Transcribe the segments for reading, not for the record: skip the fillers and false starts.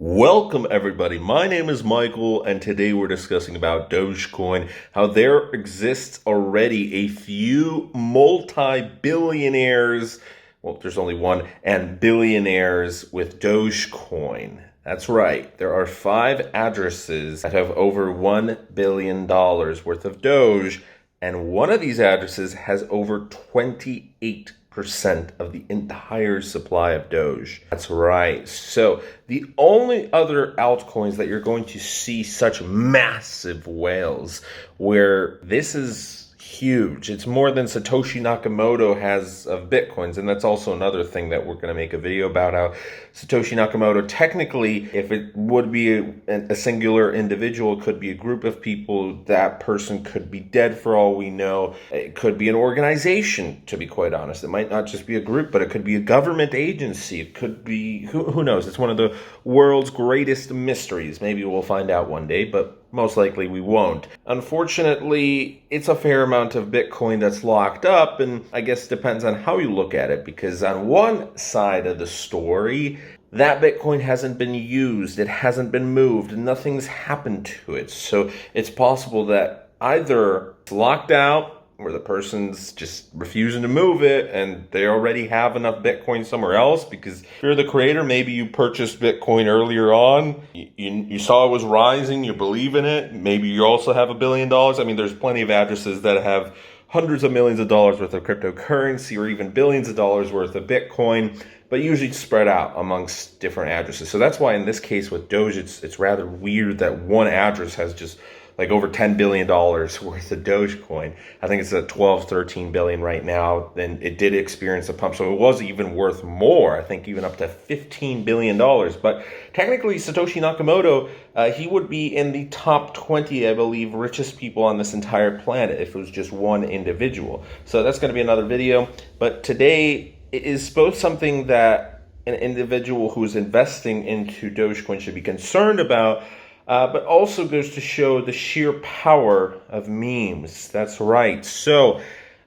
Welcome everybody, my name is Michael and today we're discussing about Dogecoin, how there exists already a few multi-billionaires, well there's only one, and billionaires with Dogecoin. That's right, there are 5 addresses that have over $1 billion worth of Doge, and one of these addresses has over 28% of the entire supply of Doge. That's right. So the only other altcoins that you're going to see such massive whales where this is huge. It's more than Satoshi Nakamoto has of Bitcoins. And that's also another thing that we're going to make a video about, how Satoshi Nakamoto, technically, if it would be a singular individual, it could be a group of people. That person could be dead for all we know. It could be an organization, to be quite honest. It might not just be a group, but it could be a government agency. It could be, who knows? It's one of the world's greatest mysteries. Maybe we'll find out one day, but most likely we won't. Unfortunately, it's a fair amount of Bitcoin that's locked up, and I guess it depends on how you look at it, because on one side of the story, that Bitcoin hasn't been used, it hasn't been moved, nothing's happened to it. So it's possible that either it's locked out, where the person's just refusing to move it and they already have enough Bitcoin somewhere else, because if you're the creator, maybe you purchased Bitcoin earlier on, you saw it was rising, you believe in it, maybe you also have $1 billion. I mean, there's plenty of addresses that have hundreds of millions of dollars worth of cryptocurrency or even billions of dollars worth of Bitcoin, but usually spread out amongst different addresses. So that's why in this case with Doge, it's rather weird that one address has just like over $10 billion worth of Dogecoin. I think it's at 12, 13 billion right now. Then it did experience a pump, so it was even worth more. I think even up to $15 billion. But technically, Satoshi Nakamoto, he would be in the top 20, I believe, richest people on this entire planet if it was just one individual. So that's going to be another video. But today it is both something that an individual who's investing into Dogecoin should be concerned about, but also goes to show the sheer power of memes. That's right. So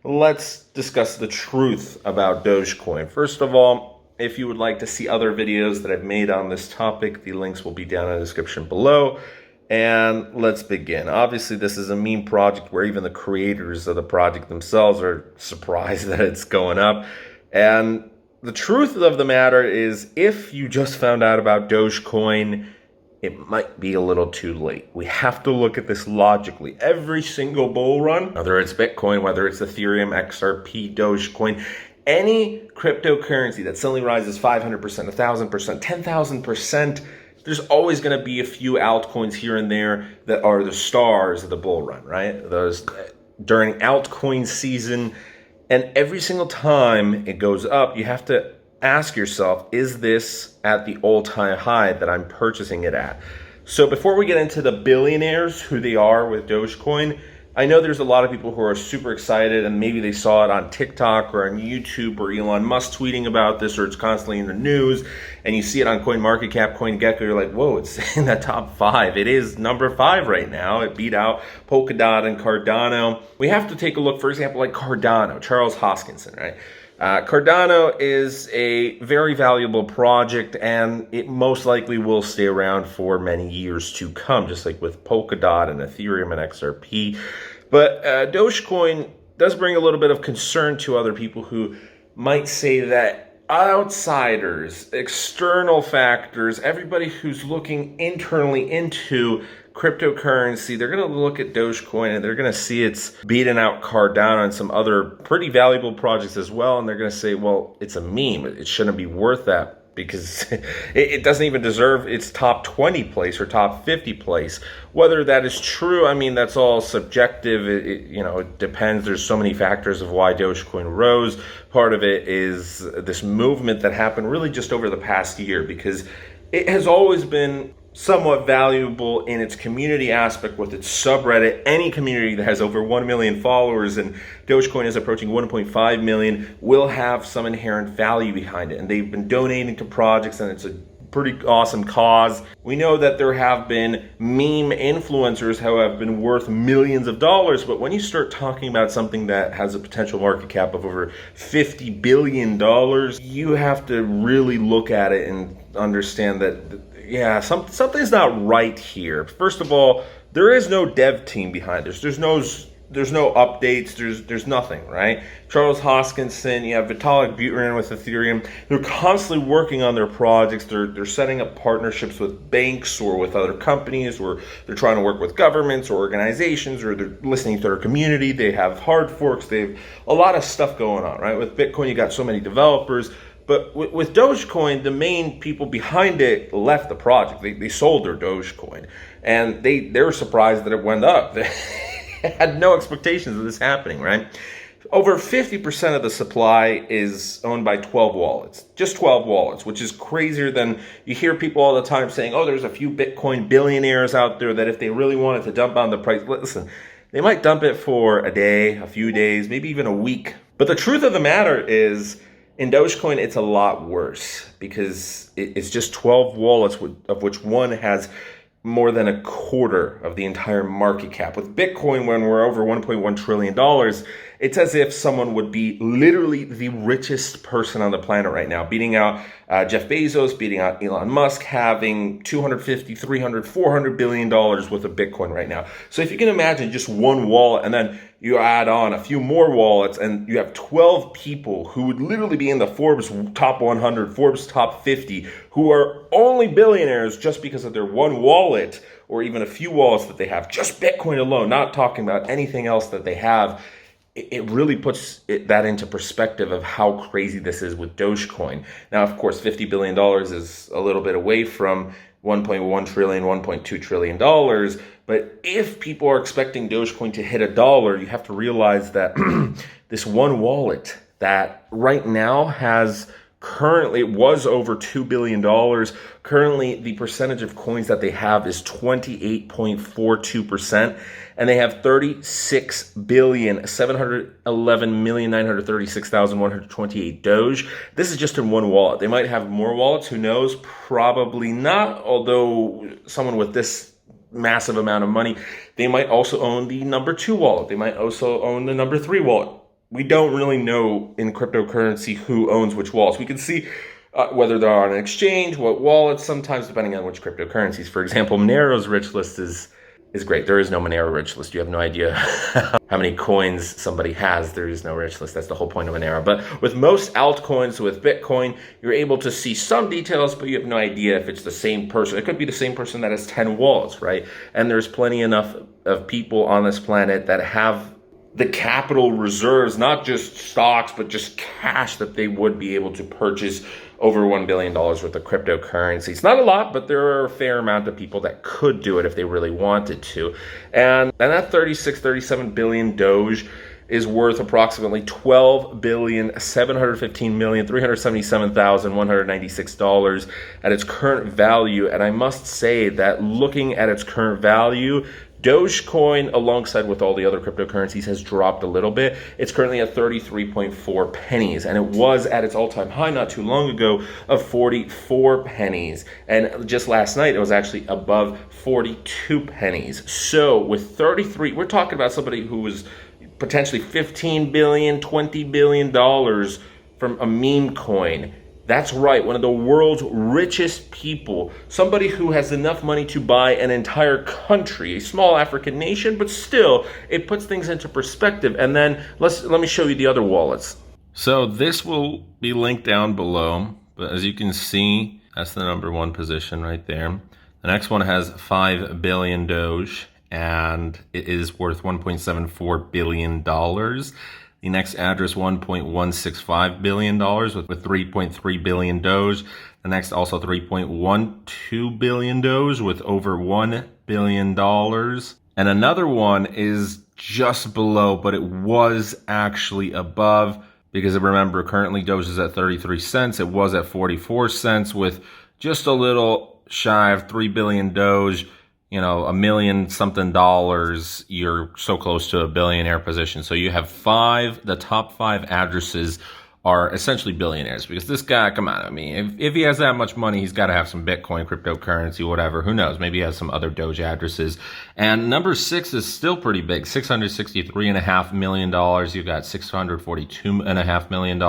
let's discuss the truth about Dogecoin. First of all, if you would like to see other videos that I've made on this topic, the links will be down in the description below. And let's begin. Obviously, this is a meme project where even the creators of the project themselves are surprised that it's going up. And the truth of the matter is, if you just found out about Dogecoin, it might be a little too late. We have to look at this logically. Every single bull run, whether it's Bitcoin, whether it's Ethereum, XRP, Dogecoin, any cryptocurrency that suddenly rises 500%, 1,000%, 10,000%, there's always going to be a few altcoins here and there that are the stars of the bull run, right? Those during altcoin season, and every single time it goes up, you have to ask yourself, is this at the all-time high that I'm purchasing it at? So before we get into the billionaires, who they are with Dogecoin, I know there's a lot of people who are super excited, and maybe they saw it on TikTok or on YouTube or Elon Musk tweeting about this, or it's constantly in the news, and you see it on CoinMarketCap, CoinGecko, you're like, whoa, it's in the top 5. It is number 5 right now. It beat out Polkadot and Cardano. We have to take a look, for example, like Cardano, Charles Hoskinson, right? Cardano is a very valuable project, and it most likely will stay around for many years to come, just like with Polkadot and Ethereum and XRP. But Dogecoin does bring a little bit of concern to other people who might say that outsiders, external factors, everybody who's looking internally into cryptocurrency, they're going to look at Dogecoin and they're going to see it's beating out Cardano and some other pretty valuable projects as well. And they're going to say, well, it's a meme. It shouldn't be worth that because it doesn't even deserve its top 20 place or top 50 place. Whether that is true, I mean, that's all subjective. It depends. There's so many factors of why Dogecoin rose. Part of it is this movement that happened really just over the past year, because it has always been somewhat valuable in its community aspect with its subreddit. Any community that has over 1 million followers, and Dogecoin is approaching 1.5 million, will have some inherent value behind it. And they've been donating to projects, and it's a pretty awesome cause. We know that there have been meme influencers who have been worth millions of dollars, but when you start talking about something that has a potential market cap of over $50 billion, you have to really look at it and understand that yeah, something's not right here. First of all, there is no dev team behind this. There's no updates. There's nothing, right? Charles Hoskinson, you have Vitalik Buterin with Ethereum. They're constantly working on their projects. They're setting up partnerships with banks or with other companies, or they're trying to work with governments or organizations, or they're listening to their community. They have hard forks. They have a lot of stuff going on, right? With Bitcoin, you got so many developers. But with Dogecoin, the main people behind it left the project. They sold their Dogecoin, and they were surprised that it went up. Had no expectations of this happening, right? Over 50% of the supply is owned by 12 wallets, just 12 wallets, which is crazier than you hear people all the time saying, oh, there's a few Bitcoin billionaires out there that if they really wanted to dump on the price, listen, they might dump it for a day, a few days, maybe even a week. But the truth of the matter is, in Dogecoin, it's a lot worse because it's just 12 wallets, of which one has more than a quarter of the entire market cap. With Bitcoin, when we're over $1.1 trillion, it's as if someone would be literally the richest person on the planet right now, beating out Jeff Bezos, beating out Elon Musk, having 250, 300, 400 billion dollars worth of Bitcoin right now. So if you can imagine just one wallet, and then you add on a few more wallets, and you have 12 people who would literally be in the Forbes top 100, Forbes top 50, who are only billionaires just because of their one wallet, or even a few wallets that they have, just Bitcoin alone, not talking about anything else that they have. It really puts that into perspective of how crazy this is with Dogecoin. Now, of course, $50 billion is a little bit away from $1.1 trillion, $1.2 trillion. But if people are expecting Dogecoin to hit $1, you have to realize that this one wallet that right now has currently, it was over $2 billion. Currently, the percentage of coins that they have is 28.42%. And they have 36,711,936,128 Doge. This is just in one wallet. They might have more wallets, who knows? Probably not, although someone with this massive amount of money, they might also own the number 2 wallet. They might also own the number 3 wallet. We don't really know in cryptocurrency who owns which wallets. We can see whether they're on an exchange, what wallets, sometimes depending on which cryptocurrencies. For example, Monero's rich list is great. There is no Monero rich list. You have no idea how many coins somebody has. There is no rich list. That's the whole point of Monero. But with most altcoins, with Bitcoin, you're able to see some details, but you have no idea if it's the same person. It could be the same person that has 10 wallets, right? And there's plenty enough of people on this planet that have the capital reserves, not just stocks, but just cash that they would be able to purchase over $1 billion worth of cryptocurrency. It's not a lot, but there are a fair amount of people that could do it if they really wanted to. And that 36, 37 billion Doge is worth approximately $12,715,377,196 at its current value. And I must say that looking at its current value, Dogecoin, alongside with all the other cryptocurrencies, has dropped a little bit. It's currently at 33.4 pennies, and it was at its all-time high not too long ago of 44 pennies. And just last night, it was actually above 42 pennies. So with 33, we're talking about somebody who was potentially $15 billion, $20 billion from a meme coin. That's right, one of the world's richest people, somebody who has enough money to buy an entire country, a small African nation, but still, it puts things into perspective. And then let me show you the other wallets. So this will be linked down below, but as you can see, that's the number 1 position right there. The next one has 5 billion Doge, and it is worth $1.74 billion. The next address, $1.165 billion with 3.3 billion Doge. The next also 3.12 billion Doge with over $1 billion. And another one is just below, but it was actually above, because remember, currently Doge is at 33 cents. It was at 44 cents with just a little shy of 3 billion Doge. You know, $1 million something dollars, you're so close to a billionaire position. So you have the top 5 addresses are essentially billionaires, because this guy, come on, I mean, if he has that much money, he's got to have some Bitcoin, cryptocurrency, whatever, who knows, maybe he has some other Doge addresses. And number 6 is still pretty big, $663.5 million. You've got $642.5 million.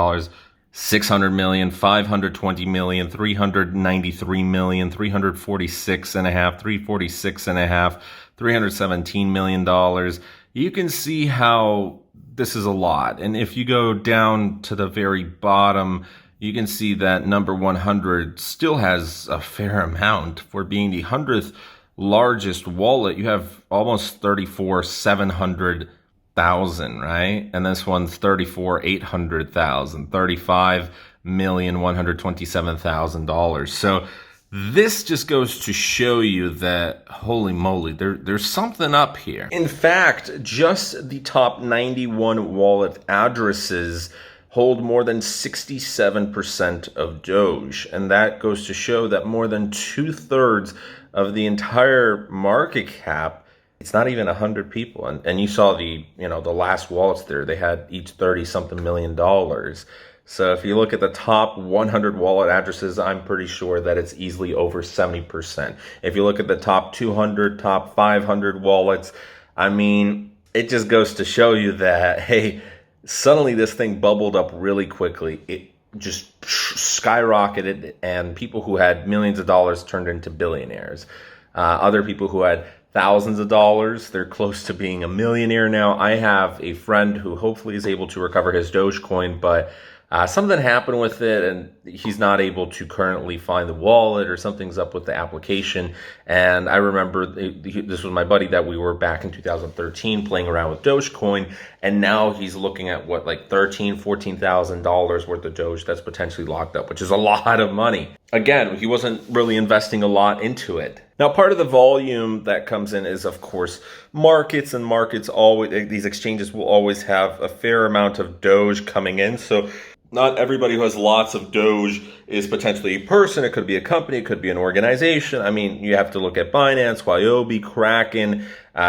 600 million, 520 million, 393 million, 346 and a half, 346 and a half, 317 million dollars. You can see how this is a lot. And if you go down to the very bottom, you can see that number 100 still has a fair amount. For being the 100th largest wallet, you have almost 34,700,000, right? And this one's 34,800,000, $35,127,000. So this just goes to show you that, holy moly, there's something up here. In fact, just the top 91 wallet addresses hold more than 67% of Doge. And that goes to show that more than 2/3 of the entire market cap, it's not even 100 people. And you saw the last wallets there, they had each 30 something million dollars. So if you look at the top 100 wallet addresses, I'm pretty sure that it's easily over 70%. If you look at the top 200, top 500 wallets, I mean, it just goes to show you that, hey, suddenly this thing bubbled up really quickly. It just skyrocketed, and people who had millions of dollars turned into billionaires. Other people who had thousands of dollars, they're close to being a millionaire now. I have a friend who hopefully is able to recover his Dogecoin, but something happened with it, and he's not able to currently find the wallet, or something's up with the application. And I remember this was my buddy that we were back in 2013 playing around with Dogecoin, and now he's looking at what, like $13,000, $14,000 worth of Doge that's potentially locked up, which is a lot of money. Again, he wasn't really investing a lot into it. Now, part of the volume that comes in is, of course, markets, and markets always, these exchanges will always have a fair amount of Doge coming in. So not everybody who has lots of Doge is potentially a person. It could be a company. It could be an organization. I mean, you have to look at Binance, Huobi, Kraken.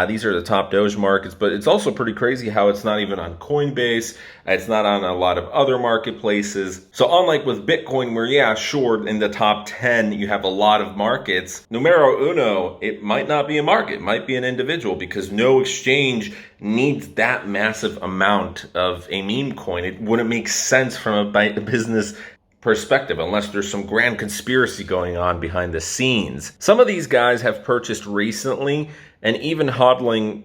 These are the top Doge markets. But it's also pretty crazy how it's not even on Coinbase. It's not on a lot of other marketplaces. So unlike with Bitcoin, where, yeah, sure, in the top 10, you have a lot of markets, numero uno, it might not be a market. It might be an individual, because no exchange needs that massive amount of a meme coin. It wouldn't make sense from a business perspective unless there's some grand conspiracy going on behind the scenes. Some of these guys have purchased recently, and even hodling,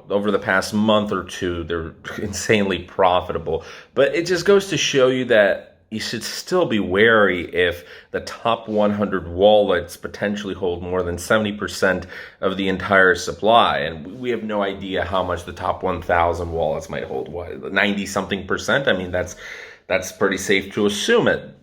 over the past month or two, they're insanely profitable. But it just goes to show you that you should still be wary if the top 100 wallets potentially hold more than 70% of the entire supply. And we have no idea how much the top 1,000 wallets might hold. What, 90 something percent? I mean, that's pretty safe to assume it,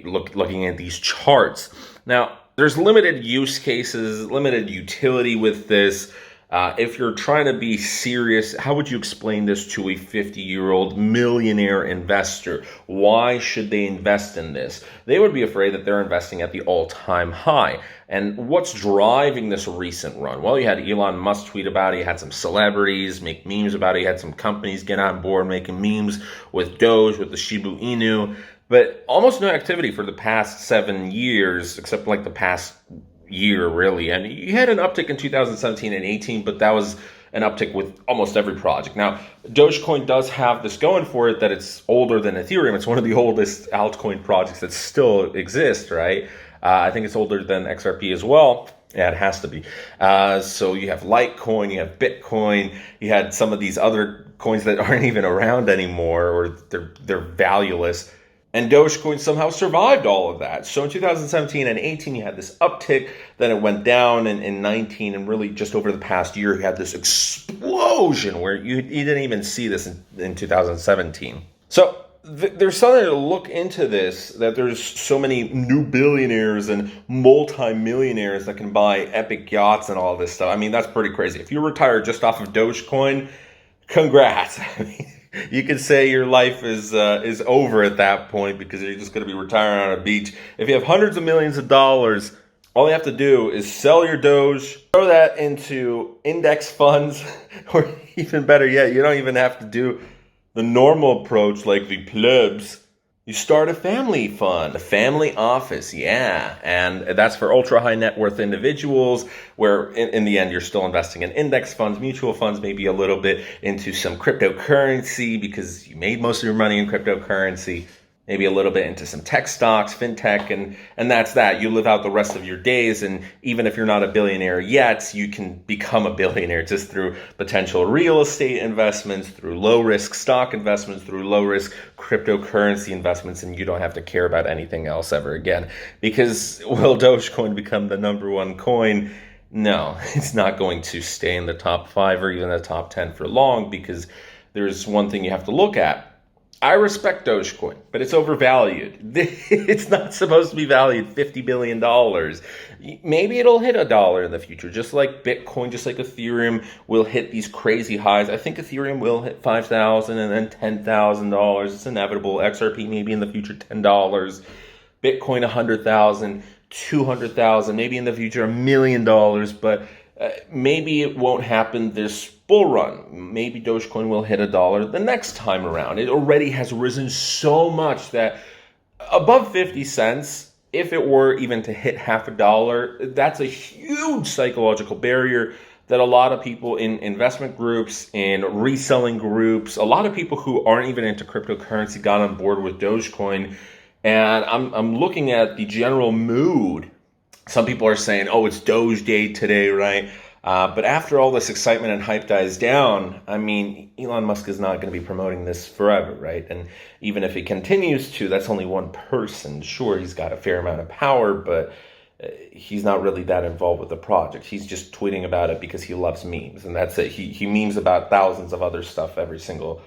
looking at these charts. Now, there's limited use cases, limited utility with this. If you're trying to be serious, how would you explain this to a 50-year-old millionaire investor? Why should they invest in this? They would be afraid that they're investing at the all-time high. And what's driving this recent run? Well, you had Elon Musk tweet about it. You had some celebrities make memes about it. You had some companies get on board making memes with Doge, with the Shiba Inu. But almost no activity for the past 7 years, except like the past year, really. And you had an uptick in 2017 and 18, but that was an uptick with almost every project. Now, Dogecoin does have this going for it, that it's older than Ethereum. It's one of the oldest altcoin projects that still exist, right? I think it's older than XRP as well. Yeah, it has to be. So you have Litecoin, you have Bitcoin, you had some of these other coins that aren't even around anymore, or they're valueless. And Dogecoin somehow survived all of that. So in 2017 and 18, you had this uptick. Then it went down in 19. And really just over the past year, you had this explosion where you didn't even see this in 2017. So there's something to look into this, that there's so many new billionaires and multi-millionaires that can buy epic yachts and all this stuff. I mean, that's pretty crazy. If you retire just off of Dogecoin, congrats. I mean, you could say your life is over at that point, because you're just going to be retiring on a beach. If you have hundreds of millions of dollars, all you have to do is sell your Doge, throw that into index funds, or even better yet, you don't even have to do the normal approach like the plebs. You start a family fund, a family office, yeah. And that's for ultra high net worth individuals, where in the end, you're still investing in index funds, mutual funds, maybe a little bit into some cryptocurrency, because you made most of your money in cryptocurrency. maybe a little bit into some tech stocks, fintech, and that's that. You live out the rest of your days, and even if you're not a billionaire yet, you can become a billionaire just through potential real estate investments, through low-risk stock investments, through low-risk cryptocurrency investments, and you don't have to care about anything else ever again. Because will Dogecoin become the number one coin? No, it's not going to stay in the top 5 or even the top 10 for long, because there's one thing you have to look at. I respect Dogecoin, but it's overvalued. It's not supposed to be valued $50 billion. Maybe it'll hit $1 in the future, just like Bitcoin, just like Ethereum will hit these crazy highs. I think Ethereum will hit $5,000 and then $10,000. It's inevitable. XRP maybe in the future $10. Bitcoin 100,000, 200,000, maybe in the future $1 million, but maybe it won't happen this bull run. Maybe Dogecoin will hit $1 the next time around. It already has risen so much that above 50 cents, if it were even to hit half $1, that's a huge psychological barrier that a lot of people in investment groups, in reselling groups, a lot of people who aren't even into cryptocurrency got on board with Dogecoin. And I'm looking at the general mood. Some people are saying, oh, it's Doge Day today, right? But after all this excitement and hype dies down, I mean, Elon Musk is not going to be promoting this forever, right? And even if he continues to, that's only one person. Sure, he's got a fair amount of power, but he's not really that involved with the project. He's just tweeting about it because he loves memes, and that's it. He memes about thousands of other stuff every single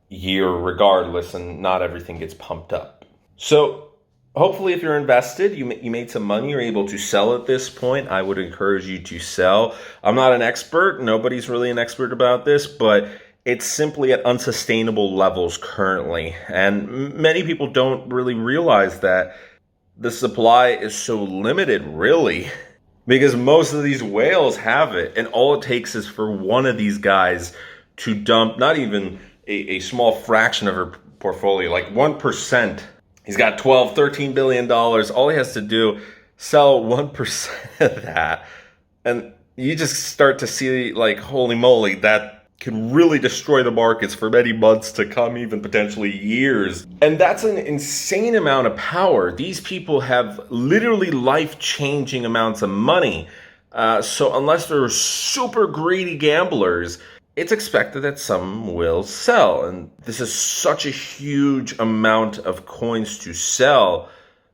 year regardless, and not everything gets pumped up. So hopefully, if you're invested, you made some money, you're able to sell at this point. I would encourage you to sell. I'm not an expert. Nobody's really an expert about this, but it's simply at unsustainable levels currently. And many people don't really realize that the supply is so limited, really, because most of these whales have it. And all it takes is for one of these guys to dump not even a small fraction of her portfolio, like 1%. He's got $12, $13 billion. All he has to do, sell 1% of that. And you just start to see, like, holy moly, that can really destroy the markets for many months to come, even potentially years. And that's an insane amount of power. These people have literally life-changing amounts of money. So unless they're super greedy gamblers, it's expected that some will sell. And this is such a huge amount of coins to sell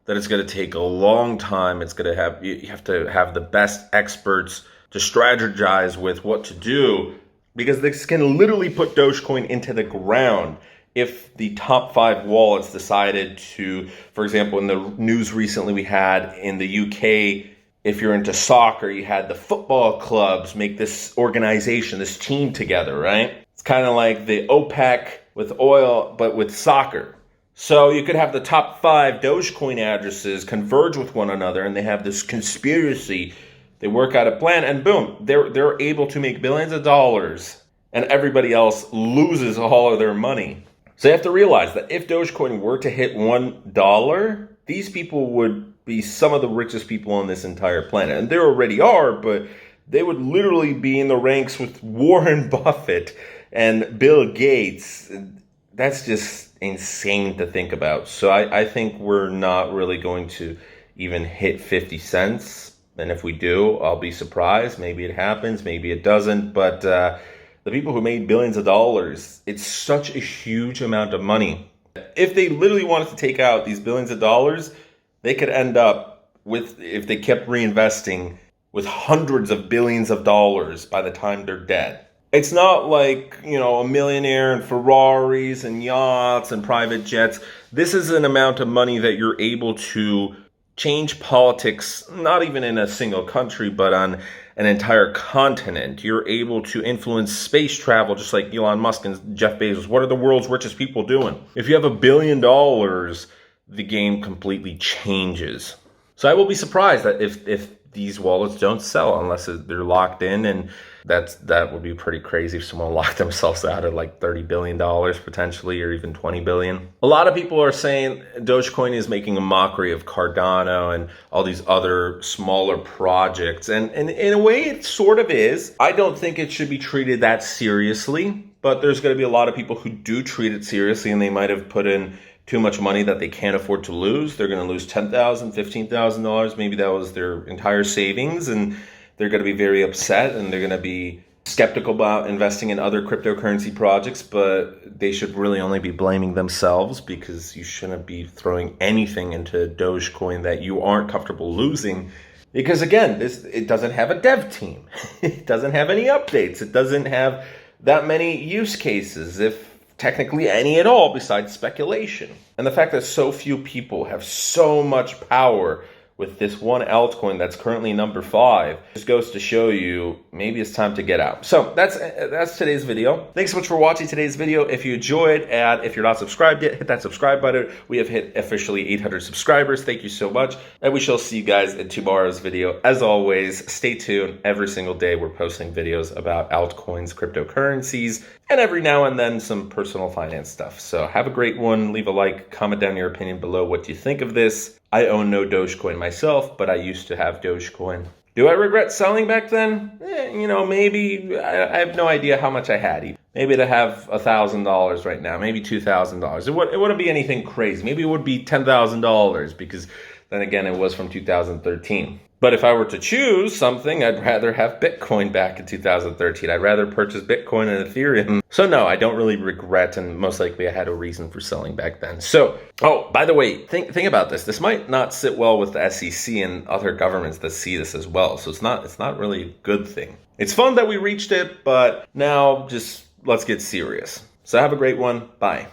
that it's going to take a long time. It's going to have, you have to have the best experts to strategize with what to do, because this can literally put Dogecoin into the ground if the top 5 wallets decided to, for example, in the news recently we had in the UK, if you're into soccer, you had the football clubs make this organization, this team together, right? It's kind of like the OPEC with oil, but with soccer. So you could have the top 5 Dogecoin addresses converge with one another, and they have this conspiracy. They work out a plan, and boom, they're able to make billions of dollars, and everybody else loses all of their money. So you have to realize that if Dogecoin were to hit $1, these people would be some of the richest people on this entire planet. And they already are, but they would literally be in the ranks with Warren Buffett and Bill Gates. That's just insane to think about. So I think we're not really going to even hit 50 cents. And if we do, I'll be surprised. Maybe it happens, maybe it doesn't. But the people who made billions of dollars, it's such a huge amount of money. If they literally wanted to take out these billions of dollars, they could end up with, if they kept reinvesting, with hundreds of billions of dollars by the time they're dead. It's not like, a millionaire and Ferraris and yachts and private jets. This is an amount of money that you're able to change politics, not even in a single country, but on an entire continent. You're able to influence space travel, just like Elon Musk and Jeff Bezos. What are the world's richest people doing? If you have $1 billion, the game completely changes. So I will be surprised that if these wallets don't sell unless they're locked in, and that would be pretty crazy if someone locked themselves out at like $30 billion potentially, or even $20 billion. A lot of people are saying Dogecoin is making a mockery of Cardano and all these other smaller projects. And in a way, it sort of is. I don't think it should be treated that seriously, but there's going to be a lot of people who do treat it seriously, and they might have put in too much money that they can't afford to lose. They're going to lose $10,000, $15,000. Maybe that was their entire savings, and they're going to be very upset, and they're going to be skeptical about investing in other cryptocurrency projects, but they should really only be blaming themselves, because you shouldn't be throwing anything into Dogecoin that you aren't comfortable losing. Because again, it doesn't have a dev team. It doesn't have any updates. It doesn't have that many use cases, if technically any at all, besides speculation. And the fact that so few people have so much power with this one altcoin that's currently number 5 just goes to show you maybe it's time to get out. So that's today's video. Thanks so much for watching today's video. If you enjoyed, and if you're not subscribed yet, hit that subscribe button. We have hit officially 800 subscribers. Thank you so much. And we shall see you guys in tomorrow's video. As always, stay tuned. Every single day we're posting videos about altcoins, cryptocurrencies, and every now and then some personal finance stuff. So have a great one. Leave a like, comment down your opinion below what you think of this. I own no Dogecoin myself, but I used to have Dogecoin. Do I regret selling back then? Maybe. I have no idea how much I had. Maybe to have $1,000 right now, maybe $2,000. It wouldn't be anything crazy. Maybe it would be $10,000, because then again, it was from 2013. But if I were to choose something, I'd rather have Bitcoin back in 2013. I'd rather purchase Bitcoin and Ethereum. So no, I don't really regret, and most likely I had a reason for selling back then. So, oh, by the way, think about this. This might not sit well with the SEC and other governments that see this as well. So it's not really a good thing. It's fun that we reached it, but now just let's get serious. So have a great one. Bye.